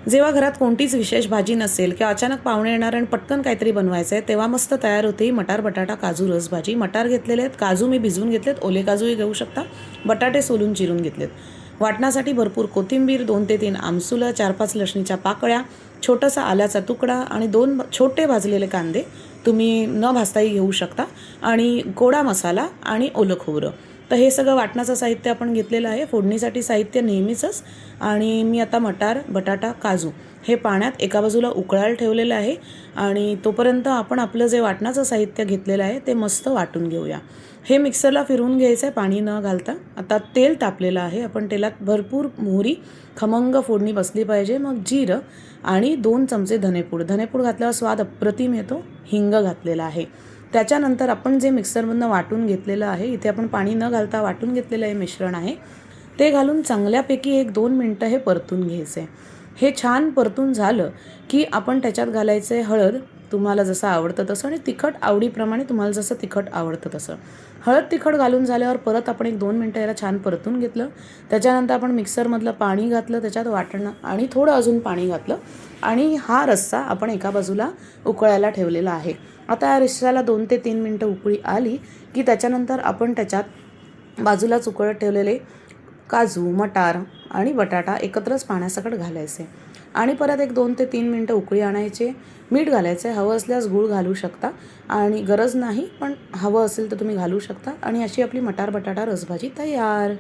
जेव्हा घरात कोणतीच विशेष भाजी नसेल किंवा अचानक पाहुणे येणार आणि पटकन काहीतरी बनवायचं आहे, तेव्हा मस्त तयार होते ही मटार बटाटा काजू रस भाजी. मटार घेतलेले आहेत, काजू मी भिजवून घेतलेत, ओले काजूही घेऊ शकता, बटाटे सोलून चिरून घेतलेत. वाटण्यासाठी भरपूर कोथिंबीर, 2 ते 3 आमसुलं, 4-5 लसणीच्या पाकळ्या, छोटासा आल्याचा तुकडा आणि 2 छोटे भाजलेले कांदे तुम्ही न भाजताही घेऊ शकता, आणि गोडा मसाला आणि ओलं खोबरं. तर हे सगळं वाटणाचं साहित्य आपण घेतलेलं आहे. फोडणीसाठी साहित्य नेहमीचंच, आणि मी आता मटार बटाटा काजू हे पाण्यात एका बाजूला उकळायला ठेवलेलं आहे, आणि तोपर्यंत आपण आपलं जे वाटणाचं साहित्य घेतलेलं आहे ते मस्त वाटून घेऊया. हे मिक्सरला फिरवून घ्यायचं आहे पाणी न घालता. आता तेल तापलेलं आहे, आपण तेलात भरपूर मोहरी, खमंग फोडणी बसली पाहिजे, मग जिरं आणि 2 चमचे धनेपूड. धनेपूड घातल्यावर स्वाद अप्रतिम येतो. हिंग घातलेला आहे. त्याच्यानंतर आपण जे मिक्सरमधनं वाटून घेतलेलं आहे, इथे आपण पाणी न घालता वाटून घेतलेलं हे मिश्रण आहे, ते घालून चांगल्यापैकी 1-2 मिनटं हे परतून घ्यायचं आहे. हे छान परतून झालं की आपण त्याच्यात घालायचं आहे हळद, तुम्हाला जसं आवडतं तसं, आणि तिखट आवडीप्रमाणे, तुम्हाला जसं तिखट आवडतं तसं. हळद तिखट घालून झाल्यावर परत आपण 1-2 मिनटं याला छान परतून घेतलं. त्याच्यानंतर आपण मिक्सरमधलं पाणी घातलं, त्याच्यात वाटणं आणि थोडं अजून पाणी घातलं, आणि हा रस्सा आपण एका बाजूला उकळायला ठेवलेला आहे. आता या रस्स्याला 2 ते 3 मिनटं उकळी आली की त्याच्यानंतर आपण त्याच्यात बाजूलाच उकळत ठेवलेले काजू, मटार आणि बटाटा एकत्रच पाण्यासकट घालायचे, आणि परत 1-2 ते 3 मिनटं उकळी आणायचे. मीठ घालायचं आहे, हवं असल्यास गूळ घालू शकता, आणि गरज नाही पण हवं असेल तर तुम्ही घालू शकता, आणि अशी आपली मटार बटाटा रसभाजी तयार.